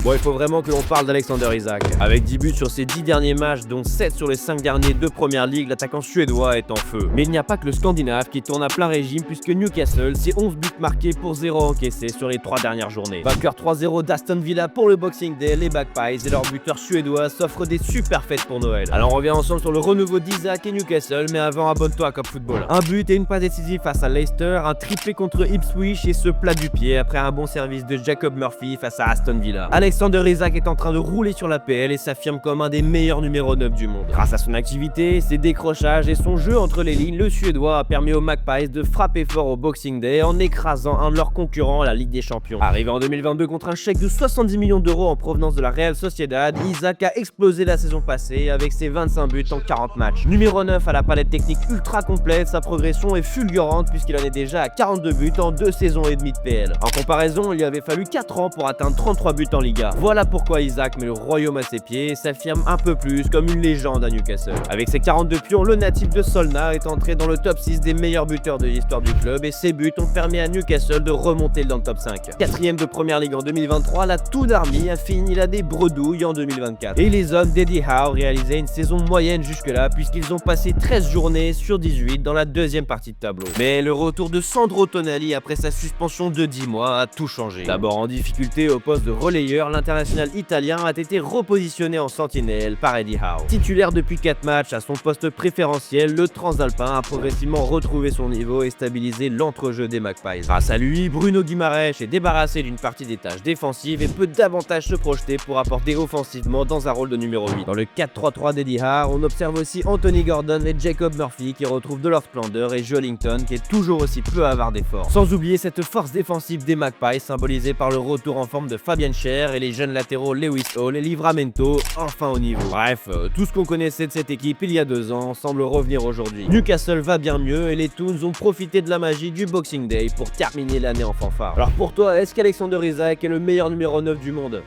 Bon, il faut vraiment que l'on parle d'Alexander Isak. Avec 10 buts sur ses 10 derniers matchs, dont 7 sur les 5 derniers de Première Ligue, l'attaquant suédois est en feu. Mais il n'y a pas que le Scandinave qui tourne à plein régime puisque Newcastle, c'est 11 buts marqués pour 0 encaissés sur les 3 dernières journées. Vainqueur 3-0 d'Aston Villa pour le Boxing Day, les Magpies et leur buteur suédois s'offrent des super fêtes pour Noël. Alors on revient ensemble sur le renouveau d'Isak et Newcastle, mais avant abonne-toi à Cop Football. Un but et une passe décisive face à Leicester, un triplé contre Ipswich et ce plat du pied après un bon service de Jacob Murphy face à Aston Villa. Alexander Isak est en train de rouler sur la PL et s'affirme comme un des meilleurs numéro 9 du monde. Grâce à son activité, ses décrochages et son jeu entre les lignes, le Suédois a permis aux Magpies de frapper fort au Boxing Day en écrasant un de leurs concurrents à la Ligue des Champions. Arrivé en 2022 contre un chèque de 70 millions d'euros en provenance de la Real Sociedad, Isak a explosé la saison passée avec ses 25 buts en 40 matchs. Numéro 9 à la palette technique ultra complète, sa progression est fulgurante puisqu'il en est déjà à 42 buts en 2 saisons et demie de PL. En comparaison, il lui avait fallu 4 ans pour atteindre 33 buts en Liga. Voilà pourquoi Isak met le royaume à ses pieds et s'affirme un peu plus comme une légende à Newcastle. Avec ses 42 pions, le natif de Solna est entré dans le top 6 des meilleurs buteurs de l'histoire du club et ses buts ont permis à Newcastle de remonter dans le top 5. Quatrième de Première Ligue en 2023, la Toon Army a fini là des bredouilles en 2024. Et les hommes d'Eddie Howe réalisaient une saison moyenne jusque-là puisqu'ils ont passé 13 journées sur 18 dans la deuxième partie de tableau. Mais le retour de Sandro Tonali après sa suspension de 10 mois a tout changé. D'abord en difficulté au poste de relayeur, l'international italien a été repositionné en sentinelle par Eddie Howe. Titulaire depuis 4 matchs à son poste préférentiel, le Transalpin a progressivement retrouvé son niveau et stabilisé l'entrejeu des Magpies. Grâce à lui, Bruno Guimaraes est débarrassé d'une partie des tâches défensives et peut davantage se projeter pour apporter offensivement dans un rôle de numéro 8. Dans le 4-3-3 d'Eddie Howe, on observe aussi Anthony Gordon et Jacob Murphy qui retrouvent de leur splendeur et Joelinton qui est toujours aussi peu avare d'efforts. Sans oublier cette force défensive des Magpies symbolisée par le retour en forme de Fabian Schär et les jeunes latéraux Lewis Hall et Livramento enfin au niveau. Bref, tout ce qu'on connaissait de cette équipe il y a 2 ans semble revenir aujourd'hui. Newcastle va bien mieux et les Toons ont profité de la magie du Boxing Day pour terminer l'année en fanfare. Alors pour toi, est-ce qu'Alexander Isak est le meilleur numéro 9 du monde ?